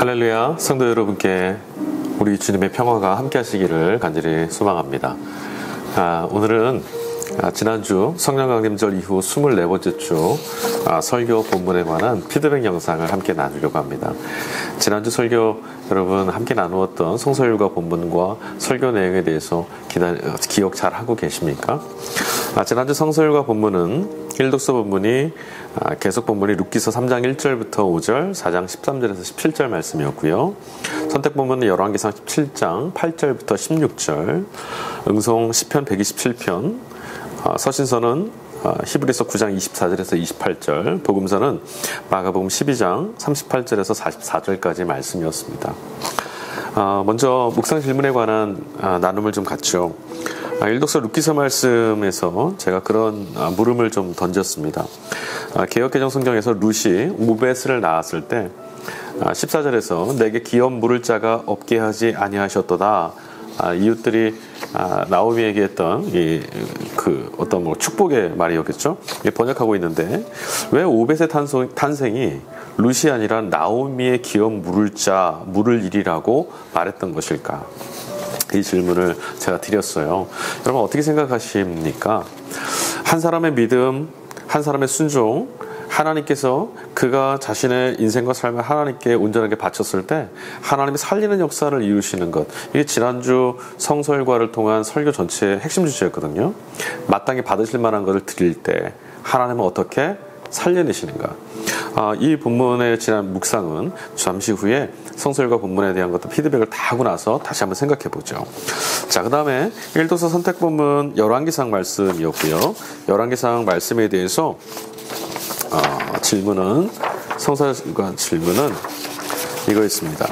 할렐루야, 성도 여러분께 우리 주님의 평화가 함께 하시기를 간절히 소망합니다. 오늘은 지난주 성령 강림절 이후 24번째 주 설교 본문에 관한 피드백 영상을 함께 나누려고 합니다. 지난주 설교 여러분 함께 나누었던 성서율과 본문과 설교 내용에 대해서 기억 잘 하고 계십니까? 지난주 성서율과 본문은 일독서 본문이 계속 본문이 룻기서 3장 1절부터 5절, 4장 13절에서 17절 말씀이었고요. 선택 본문은 열왕기상 17장 8절부터 16절, 응송 시편 127편, 서신서는 히브리서 9장 24절에서 28절, 복음서는 마가복음 12장 38절에서 44절까지 말씀이었습니다. 먼저 묵상 질문에 관한 나눔을 좀 갖죠. 일독서 룻기서 말씀에서 제가 그런 물음을 좀 던졌습니다. 개역개정 성경에서 룻이 오벳을 낳았을 때 14절에서 내게 기업 물을 자가 없게 하지 아니하셨도다. 이웃들이 나오미에게 했던 어떤 축복의 말이었겠죠. 번역하고 있는데 왜 오벳의 탄생이 룻이 아니라 나오미의 기업 물을 일이라고 말했던 것일까? 이 질문을 제가 드렸어요. 여러분 어떻게 생각하십니까? 한 사람의 믿음, 한 사람의 순종, 하나님께서 그가 자신의 인생과 삶을 하나님께 온전하게 바쳤을 때 하나님이 살리는 역사를 이루시는 것, 이게 지난주 성설과를 통한 설교 전체의 핵심 주제였거든요. 마땅히 받으실 만한 것을 드릴 때 하나님은 어떻게 살려내시는가. 이 본문의 지난 묵상은 잠시 후에 성설과 본문에 대한 것도 피드백을 다 하고 나서 다시 한번 생각해 보죠. 자, 그 다음에 일독서 선택 본문 열왕기상 말씀이었고요. 열왕기상 말씀에 대해서 성설과 질문은 이거였습니다.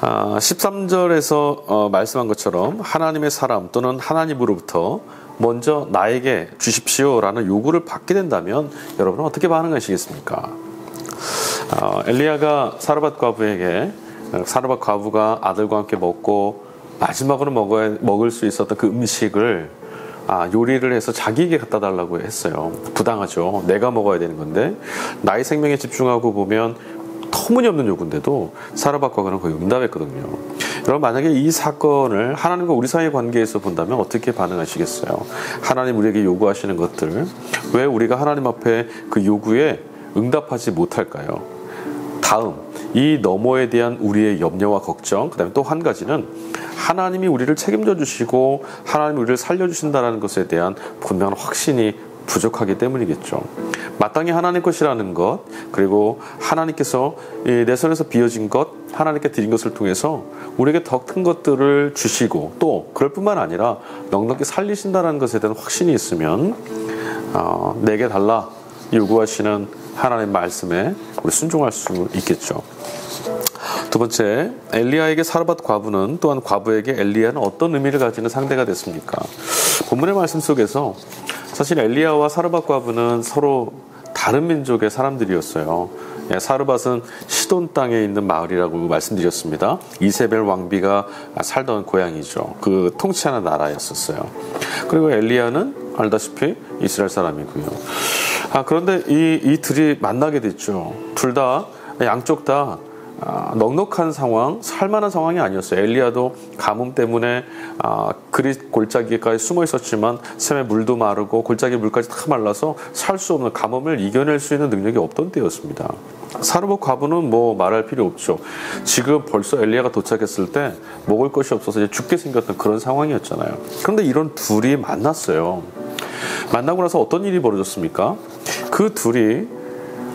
13절에서 말씀한 것처럼 하나님의 사람 또는 하나님으로부터 먼저 나에게 주십시오라는 요구를 받게 된다면 여러분은 어떻게 반응하시겠습니까? 엘리야가 사르밧 과부가 아들과 함께 먹고 마지막으로 먹을 수 있었던 그 음식을 요리를 해서 자기에게 갖다 달라고 했어요. 부당하죠. 내가 먹어야 되는 건데 나의 생명에 집중하고 보면 터무니없는 요구인데도 사르밧 과부는 거의 응답했거든요. 여러분 만약에 이 사건을 하나님과 우리 사이의 관계에서 본다면 어떻게 반응하시겠어요? 하나님 우리에게 요구하시는 것들 왜 우리가 하나님 앞에 그 요구에 응답하지 못할까요? 다음, 이 너머에 대한 우리의 염려와 걱정, 그 다음에 또 한 가지는 하나님이 우리를 책임져 주시고 하나님이 우리를 살려주신다는 것에 대한 분명한 확신이 부족하기 때문이겠죠. 마땅히 하나님 것이라는 것, 그리고 하나님께서 내 손에서 비어진 것, 하나님께 드린 것을 통해서 우리에게 더 큰 것들을 주시고 또 그럴 뿐만 아니라 넉넉히 살리신다는 것에 대한 확신이 있으면 내게 달라 요구하시는 하나님 말씀에 우리 순종할 수 있겠죠. 두 번째, 엘리야에게 사르밧 과부는 또한 과부에게 엘리야는 어떤 의미를 가지는 상대가 됐습니까? 본문의 말씀 속에서 사실 엘리야와 사르밧 과부는 서로 다른 민족의 사람들이었어요. 사르밧은 시돈 땅에 있는 마을이라고 말씀드렸습니다. 이세벨 왕비가 살던 고향이죠. 그 통치하는 나라였었어요. 그리고 엘리야는 알다시피 이스라엘 사람이고요. 그런데 이 둘이 만나게 됐죠. 둘 다 양쪽 다 넉넉한 상황, 살만한 상황이 아니었어요. 엘리야도 가뭄 때문에 그릿 골짜기까지 숨어 있었지만 샘에 물도 마르고 골짜기 물까지 다 말라서 살 수 없는 가뭄을 이겨낼 수 있는 능력이 없던 때였습니다. 사르밧 과부는 뭐 말할 필요 없죠. 지금 벌써 엘리야가 도착했을 때 먹을 것이 없어서 이제 죽게 생겼던 그런 상황이었잖아요. 그런데 이런 둘이 만났어요. 만나고 나서 어떤 일이 벌어졌습니까? 그 둘이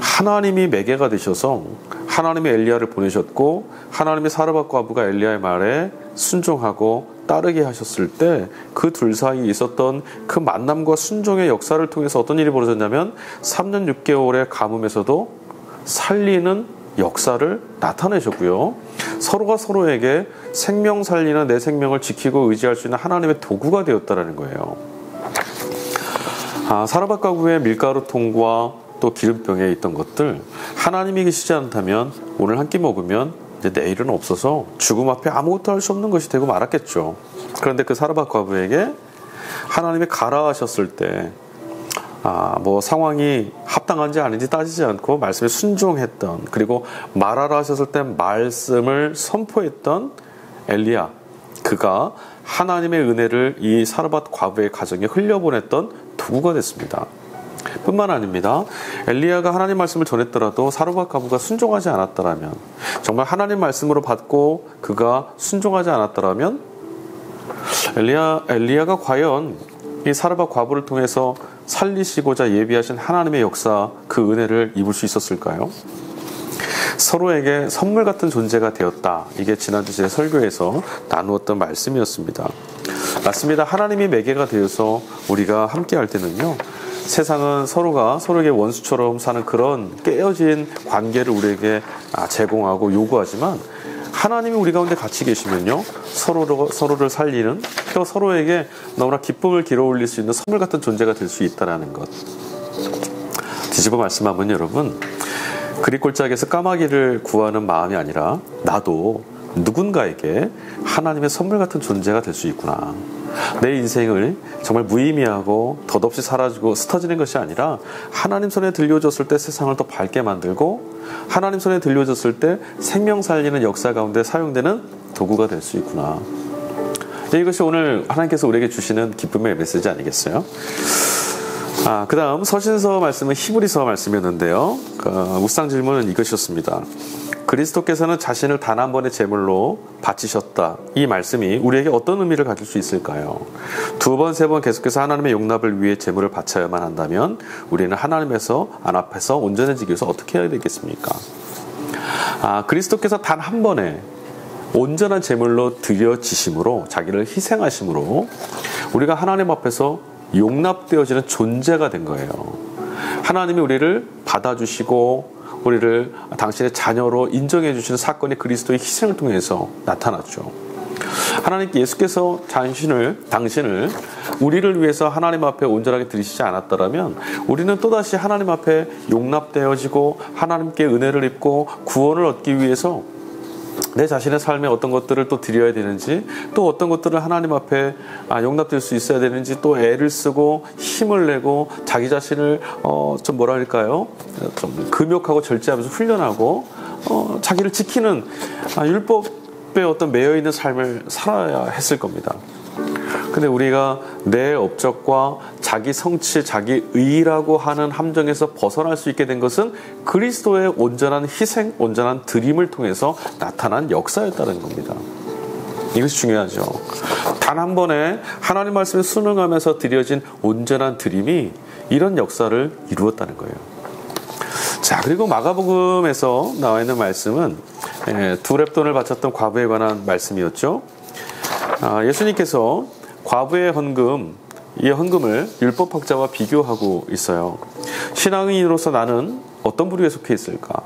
하나님이 매개가 되셔서 하나님이 엘리야를 보내셨고 하나님의 사르밧 과부가 엘리야의 말에 순종하고 따르게 하셨을 때 그 둘 사이에 있었던 그 만남과 순종의 역사를 통해서 어떤 일이 벌어졌냐면 3년 6개월의 가뭄에서도 살리는 역사를 나타내셨고요. 서로가 서로에게 생명 살리는 내 생명을 지키고 의지할 수 있는 하나님의 도구가 되었다는 거예요. 사르밧 과부의 밀가루통과 또 기름병에 있던 것들 하나님이 계시지 않다면 오늘 한 끼 먹으면 이제 내일은 없어서 죽음 앞에 아무것도 할 수 없는 것이 되고 말았겠죠. 그런데 그 사르밧 과부에게 하나님이 가라 하셨을 때 뭐 상황이 합당한지 아닌지 따지지 않고 말씀에 순종했던, 그리고 말하라 하셨을 때 말씀을 선포했던 엘리야, 그가 하나님의 은혜를 이 사르밧 과부의 가정에 흘려보냈던 도구가 됐습니다. 뿐만 아닙니다. 엘리야가 하나님 말씀을 전했더라도 사르밧 과부가 순종하지 않았더라면, 정말 하나님 말씀으로 받고 그가 순종하지 않았더라면 엘리야가 과연 이 사르밧 과부를 통해서 살리시고자 예비하신 하나님의 역사, 그 은혜를 입을 수 있었을까요? 서로에게 선물 같은 존재가 되었다. 이게 지난주 제 설교에서 나누었던 말씀이었습니다. 맞습니다. 하나님이 매개가 되어서 우리가 함께 할 때는요, 세상은 서로가 서로에게 원수처럼 사는 그런 깨어진 관계를 우리에게 제공하고 요구하지만, 하나님이 우리 가운데 같이 계시면요, 서로를 살리는, 또 서로에게 너무나 기쁨을 길어올릴 수 있는 선물 같은 존재가 될 수 있다는 것. 뒤집어 말씀하면 여러분, 그릿골짜기에서 까마귀를 구하는 마음이 아니라 나도 누군가에게 하나님의 선물 같은 존재가 될 수 있구나. 내 인생을 정말 무의미하고 덧없이 사라지고 스쳐지는 것이 아니라 하나님 손에 들려줬을 때 세상을 더 밝게 만들고, 하나님 손에 들려줬을 때 생명 살리는 역사 가운데 사용되는 도구가 될 수 있구나. 이것이 오늘 하나님께서 우리에게 주시는 기쁨의 메시지 아니겠어요? 그 다음 서신서 말씀은 히브리서 말씀이었는데요. 묵상 질문은 이것이었습니다. 그리스도께서는 자신을 단 한 번의 제물로 바치셨다. 이 말씀이 우리에게 어떤 의미를 가질 수 있을까요? 두 번, 세 번 계속해서 하나님의 용납을 위해 제물을 바쳐야만 한다면 우리는 하나님에서 앞에서 온전해지기 위해서 어떻게 해야 되겠습니까? 그리스도께서 단 한 번에 온전한 제물로 드려지심으로, 자기를 희생하심으로 우리가 하나님 앞에서 용납되어지는 존재가 된 거예요. 하나님이 우리를 받아주시고 우리를 당신의 자녀로 인정해 주시는 사건이 그리스도의 희생을 통해서 나타났죠. 하나님께 예수께서 당신을 우리를 위해서 하나님 앞에 온전하게 드리시지 않았더라면 우리는 또다시 하나님 앞에 용납되어지고 하나님께 은혜를 입고 구원을 얻기 위해서 내 자신의 삶에 어떤 것들을 또 드려야 되는지, 또 어떤 것들을 하나님 앞에 용납될 수 있어야 되는지 또 애를 쓰고 힘을 내고 자기 자신을 좀 좀 금욕하고 절제하면서 훈련하고 자기를 지키는 율법에 어떤 매여 있는 삶을 살아야 했을 겁니다. 근데 우리가 내 업적과 자기 성취, 자기 의라고 하는 함정에서 벗어날 수 있게 된 것은 그리스도의 온전한 희생, 온전한 드림을 통해서 나타난 역사였다는 겁니다. 이것이 중요하죠. 단 한 번에 하나님 말씀에 순응하면서 드려진 온전한 드림이 이런 역사를 이루었다는 거예요. 자, 그리고 마가복음에서 나와 있는 말씀은 두 렙돈을 바쳤던 과부에 관한 말씀이었죠. 예수님께서 과부의 헌금, 이 헌금을 율법학자와 비교하고 있어요. 신앙인으로서 나는 어떤 부류에 속해 있을까?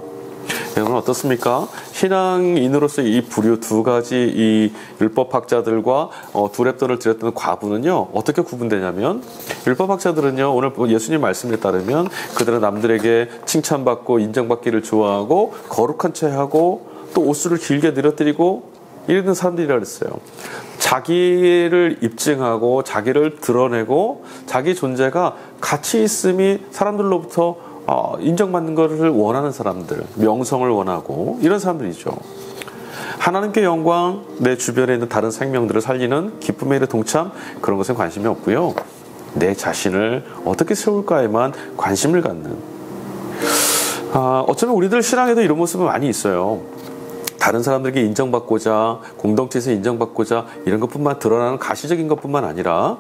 여러분 어떻습니까? 신앙인으로서 이 부류 두 가지 이 율법학자들과 두 렙돈을 드렸던 과부는요, 어떻게 구분되냐면, 율법학자들은요, 오늘 예수님 말씀에 따르면 그들은 남들에게 칭찬받고 인정받기를 좋아하고 거룩한 채 하고 또 옷수를 길게 늘어뜨리고 이런 사람들이라 그랬어요. 자기를 입증하고 자기를 드러내고 자기 존재가 가치 있음이 사람들로부터 인정받는 것을 원하는 사람들, 명성을 원하고 이런 사람들이죠. 하나님께 영광, 내 주변에 있는 다른 생명들을 살리는 기쁨의 일에 동참, 그런 것에 관심이 없고요. 내 자신을 어떻게 세울까에만 관심을 갖는, 어쩌면 우리들 신앙에도 이런 모습은 많이 있어요. 다른 사람들에게 인정받고자, 공동체에서 인정받고자 이런 것뿐만 드러나는 가시적인 것뿐만 아니라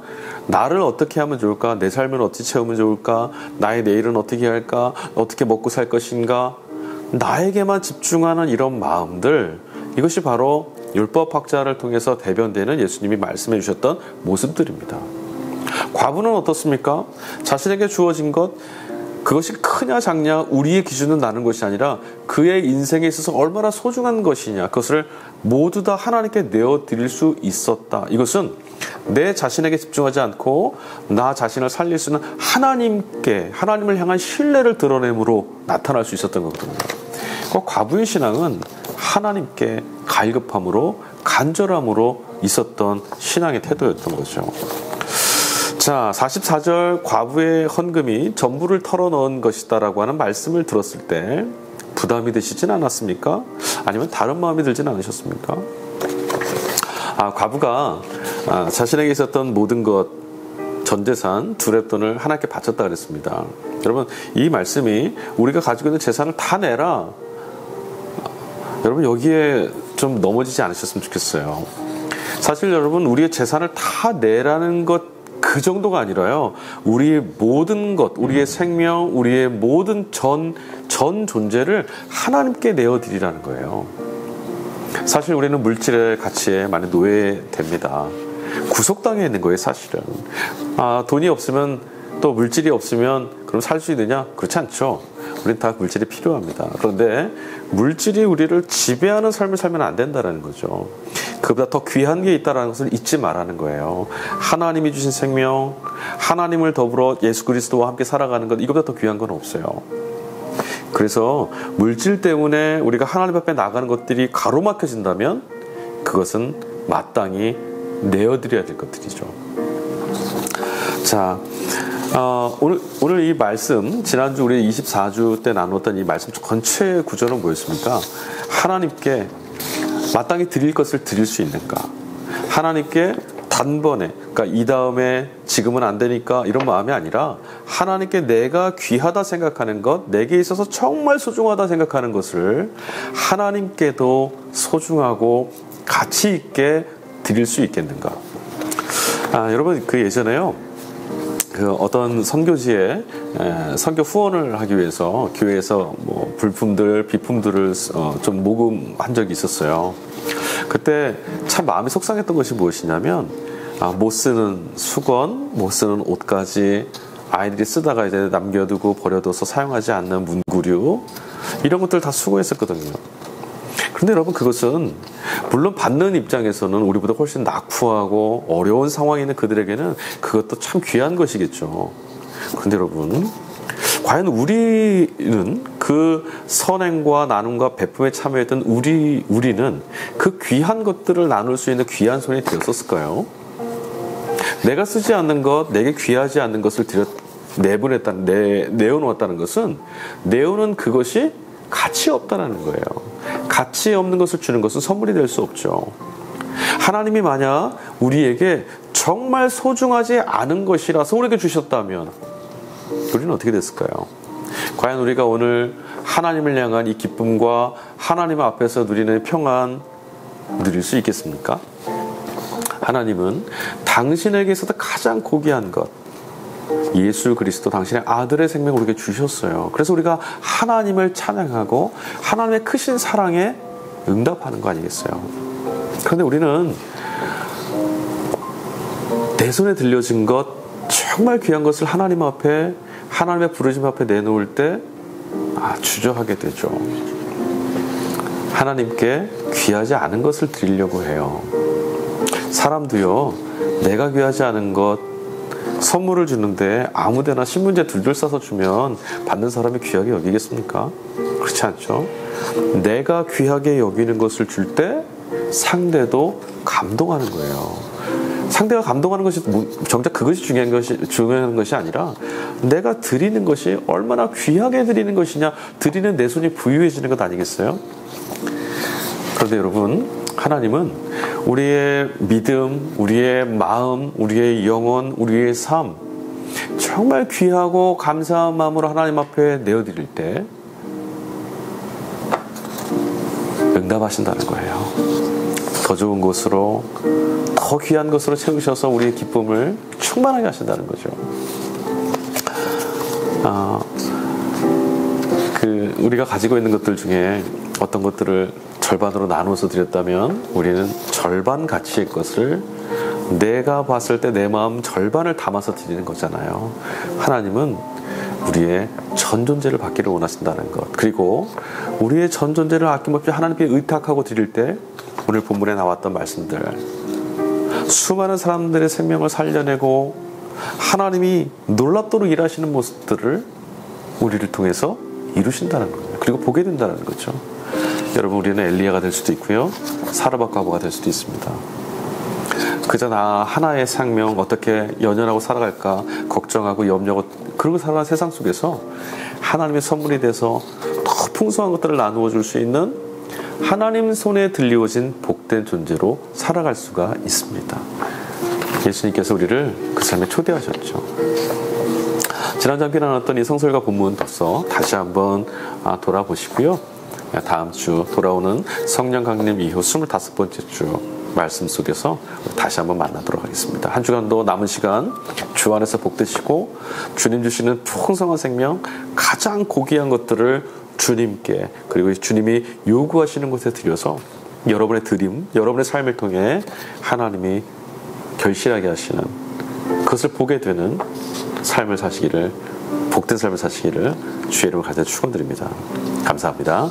나를 어떻게 하면 좋을까, 내 삶을 어떻게 채우면 좋을까, 나의 내일은 어떻게 할까, 어떻게 먹고 살 것인가, 나에게만 집중하는 이런 마음들, 이것이 바로 율법학자를 통해서 대변되는 예수님이 말씀해 주셨던 모습들입니다. 과부는 어떻습니까? 자신에게 주어진 것, 그것이 크냐 작냐 우리의 기준은 나는 것이 아니라 그의 인생에 있어서 얼마나 소중한 것이냐, 그것을 모두 다 하나님께 내어드릴 수 있었다. 이것은 내 자신에게 집중하지 않고 나 자신을 살릴 수 있는 하나님을 향한 신뢰를 드러내므로 나타날 수 있었던 거거든요. 과부의 신앙은 하나님께 갈급함으로 간절함으로 있었던 신앙의 태도였던 거죠. 자, 44절 과부의 헌금이 전부를 털어넣은 것이다라고 하는 말씀을 들었을 때 부담이 되시진 않았습니까? 아니면 다른 마음이 들진 않으셨습니까? 과부가 자신에게 있었던 모든 것, 전 재산, 두 렙돈을 하나님께 바쳤다 그랬습니다. 여러분, 이 말씀이 우리가 가지고 있는 재산을 다 내라, 여러분 여기에 좀 넘어지지 않으셨으면 좋겠어요. 사실 여러분, 우리의 재산을 다 내라는 것 그 정도가 아니라요, 우리의 모든 것, 우리의 생명, 우리의 모든 전 존재를 하나님께 내어드리라는 거예요. 사실 우리는 물질의 가치에 많이 노예됩니다. 구속당해 있는 거예요, 사실은. 돈이 없으면, 또 물질이 없으면 그럼 살 수 있느냐? 그렇지 않죠. 우리는 다 물질이 필요합니다. 그런데 물질이 우리를 지배하는 삶을 살면 안 된다는 거죠. 그보다 더 귀한 게 있다는 것을 잊지 말라는 거예요. 하나님이 주신 생명, 하나님을 더불어 예수 그리스도와 함께 살아가는 것, 이것보다 더 귀한 건 없어요. 그래서 물질 때문에 우리가 하나님 앞에 나가는 것들이 가로막혀진다면 그것은 마땅히 내어드려야 될 것들이죠. 자, 오늘 이 말씀, 지난주 우리 24주 때 나눴던 이 말씀 전체 구조는 뭐였습니까? 하나님께 마땅히 드릴 것을 드릴 수 있는가? 하나님께 단번에, 그러니까 이 다음에 지금은 안 되니까 이런 마음이 아니라 하나님께 내가 귀하다 생각하는 것, 내게 있어서 정말 소중하다 생각하는 것을 하나님께도 소중하고 가치 있게 드릴 수 있겠는가? 여러분, 그 예전에요, 어떤 선교지에 선교 후원을 하기 위해서 교회에서 뭐 불품들, 비품들을 좀 모금한 적이 있었어요. 그때 참 마음이 속상했던 것이 무엇이냐면, 못 쓰는 수건, 못 쓰는 옷까지, 아이들이 쓰다가 이제 남겨두고 버려둬서 사용하지 않는 문구류, 이런 것들 다 수고했었거든요. 그런데 여러분, 그것은 물론 받는 입장에서는 우리보다 훨씬 낙후하고 어려운 상황에 있는 그들에게는 그것도 참 귀한 것이겠죠. 그런데 여러분, 과연 우리는 그 선행과 나눔과 베품에 참여했던 우리는 그 귀한 것들을 나눌 수 있는 귀한 손이 되었을까요? 내가 쓰지 않는 것, 내게 귀하지 않는 것을 내어놓았다는 것은, 내어놓은 그것이 가치 없다는 거예요. 가치 없는 것을 주는 것은 선물이 될 수 없죠. 하나님이 만약 우리에게 정말 소중하지 않은 것이라서 우리에게 주셨다면 우리는 어떻게 됐을까요? 과연 우리가 오늘 하나님을 향한 이 기쁨과 하나님 앞에서 누리는 평안 누릴 수 있겠습니까? 하나님은 당신에게서도 가장 고귀한 것, 예수 그리스도, 당신의 아들의 생명을 우리에게 주셨어요. 그래서 우리가 하나님을 찬양하고 하나님의 크신 사랑에 응답하는 거 아니겠어요? 그런데 우리는 내 손에 들려진 것, 정말 귀한 것을 하나님 앞에, 하나님의 부르심 앞에 내놓을 때 주저하게 되죠. 하나님께 귀하지 않은 것을 드리려고 해요. 사람도요, 내가 귀하지 않은 것, 선물을 주는데 아무데나 신문지에 둘둘 싸서 주면 받는 사람이 귀하게 여기겠습니까? 그렇지 않죠? 내가 귀하게 여기는 것을 줄 때 상대도 감동하는 거예요. 상대가 감동하는 것이 정작 그것이 중요한 것이 아니라 내가 드리는 것이 얼마나 귀하게 드리는 것이냐, 드리는 내 손이 부유해지는 것 아니겠어요? 그런데 여러분, 하나님은 우리의 믿음, 우리의 마음, 우리의 영혼, 우리의 삶, 정말 귀하고 감사한 마음으로 하나님 앞에 내어드릴 때 응답하신다는 거예요. 더 좋은 것으로, 더 귀한 것으로 채우셔서 우리의 기쁨을 충만하게 하신다는 거죠. 우리가 가지고 있는 것들 중에 어떤 것들을 절반으로 나눠서 드렸다면 우리는 절반 가치의 것을 내가 봤을 때 내 마음 절반을 담아서 드리는 거잖아요. 하나님은 우리의 전 존재를 받기를 원하신다는 것, 그리고 우리의 전 존재를 아낌없이 하나님께 의탁하고 드릴 때 오늘 본문에 나왔던 말씀들, 수많은 사람들의 생명을 살려내고 하나님이 놀랍도록 일하시는 모습들을 우리를 통해서 이루신다는 거예요. 그리고 보게 된다는 거죠. 여러분, 우리는 엘리야가 될 수도 있고요, 사르밧 과부가 될 수도 있습니다. 그저 나 하나의 생명 어떻게 연연하고 살아갈까 걱정하고 염려하고 그러고 살아가는 세상 속에서 하나님의 선물이 돼서 더 풍성한 것들을 나누어 줄 수 있는 하나님 손에 들리워진 복된 존재로 살아갈 수가 있습니다. 예수님께서 우리를 그 삶에 초대하셨죠. 지난주 함께 나눴던 이 성설과 본문 독서 다시 한번 돌아보시고요. 다음 주 돌아오는 성령 강림 이후 25번째 주 말씀 속에서 다시 한번 만나도록 하겠습니다. 한 주간도 남은 시간 주 안에서 복되시고 주님 주시는 풍성한 생명 가장 고귀한 것들을 주님께 그리고 주님이 요구하시는 곳에 드려서 여러분의 드림, 여러분의 삶을 통해 하나님이 결실하게 하시는 그것을 보게 되는 삶을 사시기를 복된 삶을 사시기를 주의 이름으로 간절히 축원드립니다. 감사합니다.